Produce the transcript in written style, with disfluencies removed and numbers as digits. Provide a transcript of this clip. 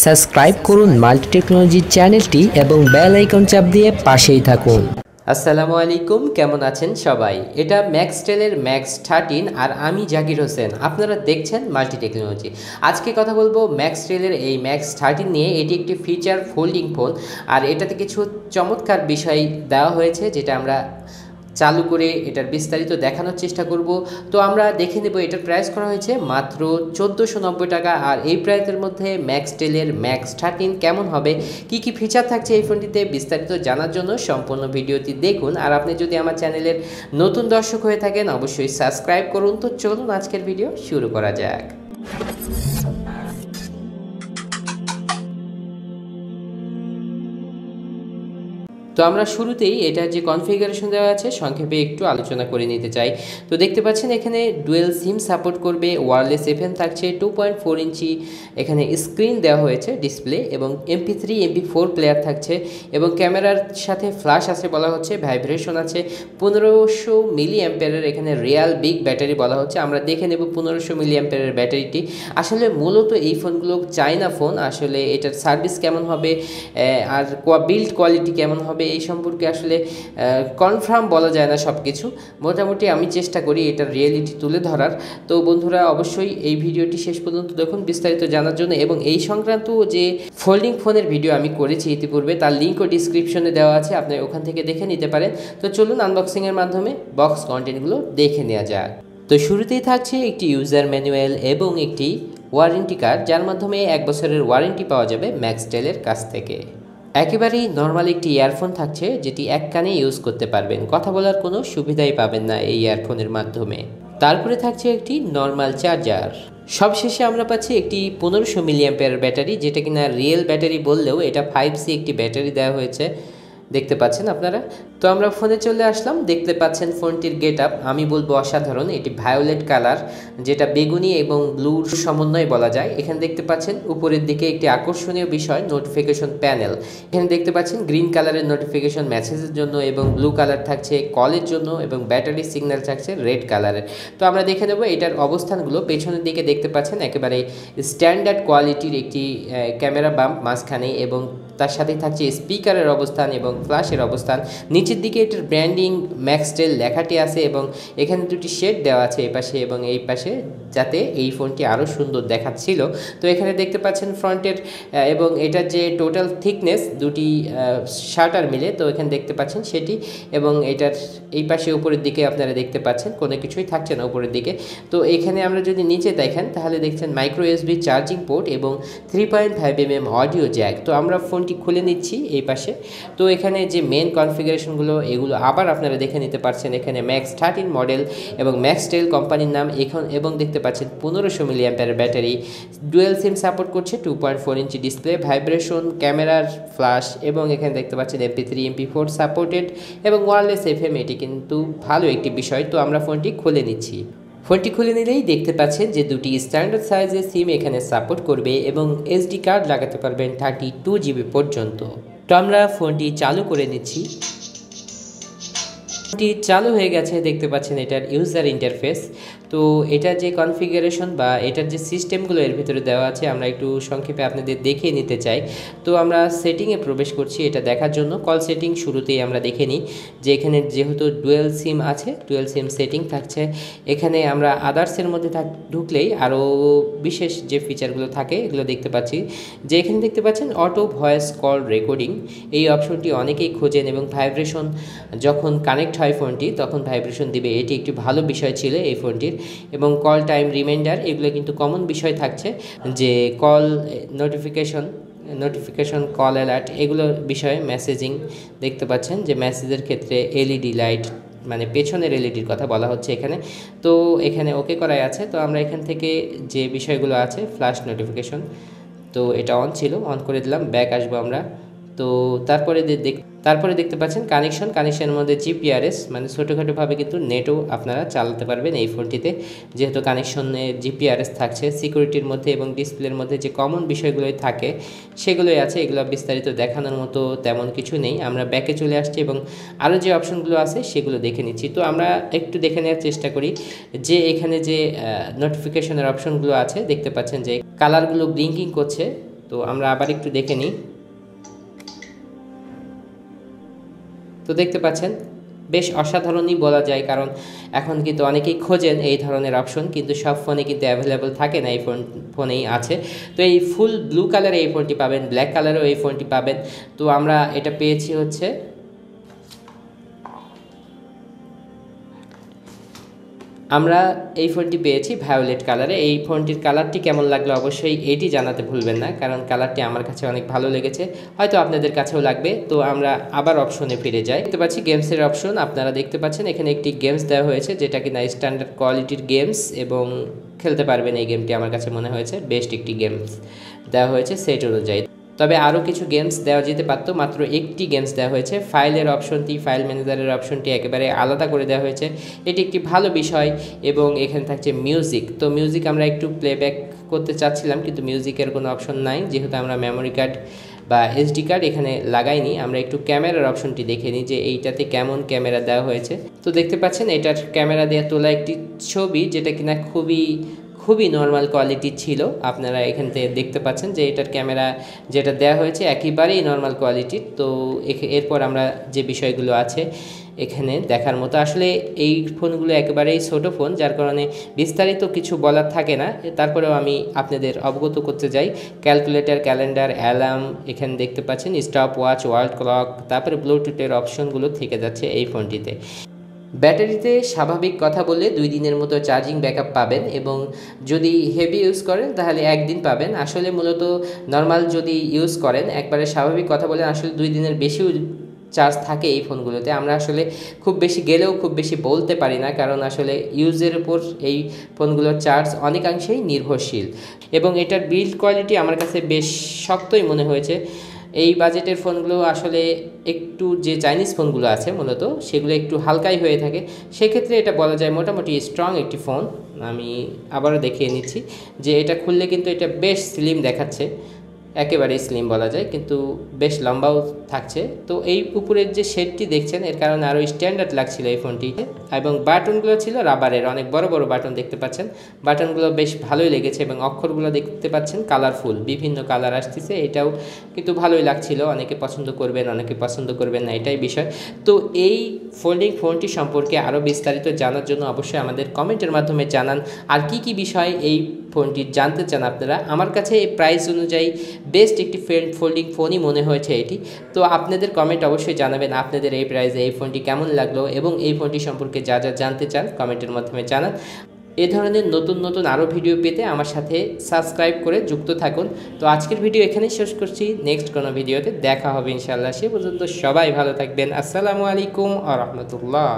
Subscribe করুন multi technology চ্যানেলটি এবং বেল আইকন চাপ দিয়ে পাশেই থাকুন। আসসালামু আলাইকুম, কেমন আছেন সবাই? এটা ম্যাক্সটেলের max-13 আর আমি জাকির হোসেন। আপনারা দেখছেন মাল্টি টেকনোলজি। আজকে কথা বলবো ম্যাক্সটেলের এই max-13 নিয়ে। এটি একটি ফিচার ফোল্ডিং ফোন, আর এটাতে কিছু চমৎকার বিষয় দেওয়া হয়েছে যেটা আমরা চালু করে এটার বিস্তারিত দেখানোর চেষ্টা করব। তো আমরা দেখে নেব। এটার প্রাইস করা হয়েছে মাত্র 1490 টাকা। আর এই প্রাইসের মধ্যে ম্যাক্সটেলের max-13 কেমন হবে, কি কি ফিচার থাকছে এই ফোনটিতে, বিস্তারিত জানার জন্য সম্পূর্ণ ভিডিওটি দেখুন। আর আপনি যদি আমার চ্যানেলের নতুন দর্শক হয়ে থাকেন অবশ্যই সাবস্ক্রাইব করুন। তো চলুন আজকের ভিডিও শুরু করা যাক। তো আমরা শুরুতেই এটার যে কনফিগারেশন দেওয়া আছে সংক্ষেপে একটু আলোচনা করে নিতে চাই। তো দেখতে পাচ্ছেন এখানে ডুয়েল সিম সাপোর্ট করবে, ওয়্যারলেস এফএম থাকছে, 2.4 ইঞ্চি এখানে স্ক্রিন দেওয়া হয়েছে ডিসপ্লে, এবং MP3 MP4 প্লেয়ার থাকছে, এবং ক্যামেরার সাথে ফ্ল্যাশ আছে বলা হচ্ছে, ভাইব্রেশন আছে, 1500 মিলি অ্যাম্পিয়ারের এখানে রিয়াল বিগ ব্যাটারি বলা হচ্ছে। আমরা দেখে নেব 1500 মিলি অ্যাম্পিয়ারের ব্যাটারিটি। আসলে মূলত এই ফোনগুলো চায়না ফোন, আসলে এটার সার্ভিস কেমন হবে আর বিল্ড কোয়ালিটি কেমন হবে এই সম্পর্কে আসলে কনফার্ম বলা যায় না সব কিছু। মোটামুটি আমি চেষ্টা করি এটার রিয়েলিটি তুলে ধরার। তো বন্ধুরা অবশ্যই এই ভিডিওটি শেষ পর্যন্ত দেখুন বিস্তারিত জানার জন্য, এবং এই সংক্রান্ত যে ফোল্ডিং ফোনের ভিডিও আমি করেছি ইতিপূর্বে তার লিঙ্কও ডিসক্রিপশনে দেওয়া আছে, আপনি ওখান থেকে দেখে নিতে পারেন। তো চলুন আনবক্সিংয়ের মাধ্যমে বক্স কন্টেন্টগুলো দেখে নেওয়া যাক। তো শুরুতেই থাকছে একটি ইউজার ম্যানুয়াল এবং একটি ওয়ারেন্টি কার্ড, যার মাধ্যমে 1 বছরের ওয়ারেন্টি পাওয়া যাবে ম্যাক্সটেলের কাছ থেকে। একেবারেই নর্মাল একটি ইয়ারফোন থাকছে যেটি এক কানে ইউজ করতে পারবেন, কথা বলার কোনো সুবিধাই পাবেন না এই ইয়ারফোনের মাধ্যমে। তারপরে থাকছে একটি নর্মাল চার্জার। সবশেষে আমরা পাচ্ছি একটি 1500 মিলি অ্যাম্পিয়ার ব্যাটারি, যেটা কিনা রিয়েল ব্যাটারি বললেও এটা 5C একটি ব্যাটারি দেওয়া হয়েছে, দেখতে পাচ্ছেন আপনারা। তো আমরা ফোনে চলে আসলাম। দেখতে পাচ্ছেন ফোনটির গেট আপ আমি বলবো অসাধারণ। এটি ভায়োলেট কালার, যেটা বেগুনি এবং ব্লুর সমন্বয় বলা যায়। এখানে দেখতে পাচ্ছেন উপরের দিকে একটি আকর্ষণীয় বিষয় নোটিফিকেশন প্যানেল। এখানে দেখতে পাচ্ছেন গ্রিন কালারের নোটিফিকেশন মেসেজের জন্য, এবং ব্লু কালার থাকছে কলের জন্য, এবং ব্যাটারি সিগন্যাল থাকছে রেড কালারের। তো আমরা দেখে নেব এটার অবস্থানগুলো। পেছনের দিকে দেখতে পাচ্ছেন একেবারে স্ট্যান্ডার্ড কোয়ালিটির একটি ক্যামেরা বাম্প মাঝখানে, এবং তার সাথেই থাকছে স্পিকারের অবস্থান এবং ফ্ল্যাশের অবস্থান। নিচের দিকে এটার ব্র্যান্ডিং ম্যাক্সটেল লেখাটি আছে, এবং এখানে দুটি শেড দেওয়া আছে এপাশে এবং এই পাশে, যাতে এই ফোনটি আরও সুন্দর দেখাচ্ছিল। তো এখানে দেখতে পাচ্ছেন ফ্রন্টের এবং এটার যে টোটাল থিকনেস দুটি শাটার মিলে, তো এখানে দেখতে পাচ্ছেন সেটি, এবং এটার এই পাশে উপরের দিকে আপনারা দেখতে পাচ্ছেন কোনো কিছুই থাকছে না উপরের দিকে। তো এখানে আমরা যদি নিচে দেখেন তাহলে দেখছেন মাইক্রো USB চার্জিং পোর্ট এবং 3.5mm অডিও জ্যাক। তো আমরা ফোনটি খুলে নিচ্ছি এই পাশে। তো এখানে যে মেন কনফিগারেশনগুলো এগুলো আবার আপনারা দেখে নিতে পারছেন। এখানে max-13 মডেল এবং ম্যাক্সটেল কোম্পানির নাম এখন, এবং দেখতে পাচ্ছেন 1500 মিলি অ্যাম্পিয়ারের ব্যাটারি, ডুয়েল সিম সাপোর্ট করছে, 2.4 ইঞ্চি ডিসপ্লে, ভাইব্রেশন, ক্যামেরার ফ্ল্যাশ, এবং এখানে দেখতে পাচ্ছেন MP3 MP4 সাপোর্টেড, এবং ওয়্যারলেস FM। এটি কিন্তু ভালো একটি বিষয়। তো আমরা ফোনটি খুলে নিচ্ছি। ফোনটি খুলে নিলেই দেখতে পাচ্ছেন যে দুটি স্ট্যান্ডার্ড সাইজের সিম এখানে সাপোর্ট করবে, এবং SD কার্ড লাগাতে পারবেন 32GB পর্যন্ত। তো আমরা ফোনটি চালু করে নিচ্ছি। ফোনটি চালু হয়ে গেছে, দেখতে পাচ্ছেন এটার ইউজার ইন্টারফেস। তো এটার যে কনফিগারেশন বা এটার যে সিস্টেমগুলো এর ভিতরে দেওয়া আছে আমরা একটু সংক্ষেপে আপনাদের দেখিয়ে নিতে চাই। তো আমরা সেটিংয়ে প্রবেশ করছি এটা দেখার জন্য। কল সেটিং শুরুতেই আমরা দেখে নিই যে এখানে যেহেতু ডুয়েল সিম আছে, ডুয়েল সিম সেটিং থাকছে। এখানে আমরা আদার্সের মধ্যে ঢুকলেই আরও বিশেষ যে ফিচারগুলো থাকে এগুলো দেখতে পাচ্ছি। যে এখানে দেখতে পাচ্ছেন অটো ভয়েস কল রেকর্ডিং, এই অপশনটি অনেকেই খোঁজেন, এবং ভাইব্রেশন যখন কানেক্ট হয় ফোনটি তখন ভাইব্রেশন দিবে, এটি একটি ভালো বিষয় ছিল এই ফোনটির। এবং কল টাইম রিমাইন্ডার, এগুলো কিন্তু কমন বিষয় থাকছে, যে কল নোটিফিকেশন কল অ্যালার্ট এগুলোর বিষয়ে। মেসেজিং দেখতে পাচ্ছেন যে মেসেজের ক্ষেত্রে LED লাইট, মানে পেছনের LEDর কথা বলা হচ্ছে এখানে। তো এখানে ওকে করাই আছে। তো আমরা এখান থেকে যে বিষয়গুলো আছে, ফ্ল্যাশ নোটিফিকেশন, তো এটা অন ছিল, অন করে দিলাম, ব্যাক আসবো আমরা। তো তারপরে দেখতে পাচ্ছেন কানেকশনের মধ্যে GPRS, মানে ছোটোখাটোভাবে কিন্তু নেটও আপনারা চালাতে পারবেন এই ফোনটিতে, যেহেতু কানেকশনে GPRS থাকছে। সিকিউরিটির মধ্যে এবং ডিসপ্লের মধ্যে যে কমন বিষয়গুলোই থাকে সেগুলোই আছে, এগুলো বিস্তারিত দেখানোর মতো তেমন কিছু নেই। আমরা ব্যাকে চলে আসছি এবং আরও যে অপশনগুলো আছে সেগুলো দেখে নিচ্ছি। তো আমরা একটু দেখে নেওয়ার চেষ্টা করি যে এখানে যে নোটিফিকেশনের অপশনগুলো আছে, দেখতে পাচ্ছেন যে কালারগুলো ব্লিঙ্কিং করছে, তো আমরা আবার একটু দেখে নিই। তো দেখতে পাচ্ছেন বেশ অসাধারণই বলা যায়, কারণ এখন কিন্তু অনেকেই খোঁজেন এই ধরনের অপশন, কিন্তু সব ফোনে কিন্তু অ্যাভেলেবল থাকে না, এই ফোনেই আছে। তো এই ফুল ব্লু কালারে এই ফোনটি পাবেন, ব্ল্যাক কালারেও এই ফোনটি পাবেন। তো আমরা এটা পেয়েছি হচ্ছে আমরা এই ফোনটি পেয়েছি ভায়োলেট কালারে। এই ফোনটির কালারটি কেমন লাগলো অবশ্যই এটি জানাতে ভুলবেন না, কারণ কালারটি আমার কাছে অনেক ভালো লেগেছে, হয়তো আপনাদের কাছেও লাগবে। তো আমরা আবার অপশনে ফিরে যাই। দেখতে পাচ্ছি গেমসের অপশন, আপনারা দেখতে পাচ্ছেন এখানে একটি গেমস দেওয়া হয়েছে, যেটা কিনা স্ট্যান্ডার্ড কোয়ালিটির গেমস, এবং খেলতে পারবেন এই গেমটি। আমার কাছে মনে হয়েছে বেস্ট একটি গেমস দেওয়া হয়েছে সেট অনুযায়ী। তবে আরও কিছু গেমস দেওয়া যেতে পারতো, মাত্র একটি গেমস দেওয়া হয়েছে। ফাইলের অপশনটি, ফাইল ম্যানেজারের অপশনটি একেবারে আলাদা করে দেওয়া হয়েছে, এটি একটি ভালো বিষয়। এবং এখানে থাকছে মিউজিক। তো মিউজিক আমরা একটু প্লেব্যাক করতে চাচ্ছিলাম, কিন্তু মিউজিকের কোনো অপশন নাই, যেহেতু আমরা মেমোরি কার্ড বা এসডি কার্ড এখানে লাগাইনি। আমরা একটু ক্যামেরার অপশনটি দেখে নিই যে এইটাতে কেমন ক্যামেরা দেওয়া হয়েছে। তো দেখতে পাচ্ছেন এটার ক্যামেরা দিয়ে তোলা একটি ছবি, যেটা কিনা খুবই নর্মাল কোয়ালিটি ছিল। আপনারা এখান থেকে দেখতে পাচ্ছেন যে এটার ক্যামেরা যেটা দেওয়া হয়েছে একেবারেই নর্মাল কোয়ালিটির। তো এরপর আমরা যে বিষয়গুলো আছে এখানে দেখার মতো, আসলে এই ফোনগুলো একেবারেই ছোট ফোন, যার কারণে বিস্তারিত কিছু বলার থাকে না। তারপরেও আমি আপনাদের অবগত করতে যাই। ক্যালকুলেটর, ক্যালেন্ডার, অ্যালার্ম এখানে দেখতে পাচ্ছেন, স্টপ ওয়াচ, ওয়ার্ল্ড ক্লক, তারপরে ব্লুটুথের অপশনগুলো থেকে যাচ্ছে এই ফোনটিতে। ব্যাটারিতে স্বাভাবিক কথা বললে 2 দিনের মতো চার্জিং ব্যাকআপ পাবেন, এবং যদি হেভি ইউজ করেন তাহলে 1 দিন পাবেন। আসলে মূলত নর্মাল যদি ইউজ করেন, একবারে স্বাভাবিক কথা বলে আসলে 2 দিনের বেশিও চার্জ থাকে এই ফোনগুলোতে। আমরা আসলে খুব বেশি গেলেও খুব বেশি বলতে পারি না, কারণ আসলে ইউজের উপর এই ফোনগুলোর চার্জ অনেকাংশেই নির্ভরশীল। এবং এটার বিল্ড কোয়ালিটি আমার কাছে বেশ শক্তই মনে হয়েছে। এই বাজেটের ফোনগুলো আসলে একটু, যে চাইনিজ ফোনগুলো আছে মূলত সেগুলো একটু হালকাই হয়ে থাকে, সেক্ষেত্রে এটা বলা যায় মোটামুটি স্ট্রং একটি ফোন। আমি আবারও দেখিয়ে নিচ্ছি যে এটা খুললে কিন্তু এটা বেশ স্লিম দেখাচ্ছে, একেবারে স্লিম বলা যায়, কিন্তু বেশ লম্বাও থাকছে। তো এই উপরের যে শেডটি দেখছেন, এর কারণে আরও স্ট্যান্ডার্ড লাগছিল এই ফোনটিতে। এবং বাটনগুলো ছিল রাবারের, অনেক বড় বড় বাটন দেখতে পাচ্ছেন। বাটনগুলো বেশ ভালোই লেগেছে, এবং অক্ষরগুলো দেখতে পাচ্ছেন কালারফুল, বিভিন্ন কালার আসতেছে, এটাও কিন্তু ভালোই লাগছিল। অনেকে পছন্দ করবেন, অনেকে পছন্দ করবেন না, এটাই বিষয়। তো এই ফোল্ডিং ফোনটি সম্পর্কে আরও বিস্তারিত জানার জন্য অবশ্যই আমাদের কমেন্টের মাধ্যমে জানান। আর কি কি বিষয় এই ফোনটি জানতে চান আপনারা। আমার কাছে এই প্রাইস অনুযায়ী বেস্ট একটি ফোল্ডিং ফোনই মনে হয়েছে এটি। তো আপনাদের কমেন্ট অবশ্যই জানাবেন আপনাদের এই প্রাইসে এই ফোনটি কেমন লাগলো, এবং এই ফোনটি সম্পর্কে যা যা জানতে চান কমেন্টের মাধ্যমে জানান। এ ধরনের নতুন নতুন আরও ভিডিও পেতে আমার সাথে সাবস্ক্রাইব করে যুক্ত থাকুন। তো আজকের ভিডিও এখানেই শেষ করছি, নেক্সট কোনো ভিডিওতে দেখা হবে ইনশাআল্লাহ। সে পর্যন্ত সবাই ভালো থাকবেন। আসসালামু আলাইকুম ওয়া রাহমাতুল্লাহ।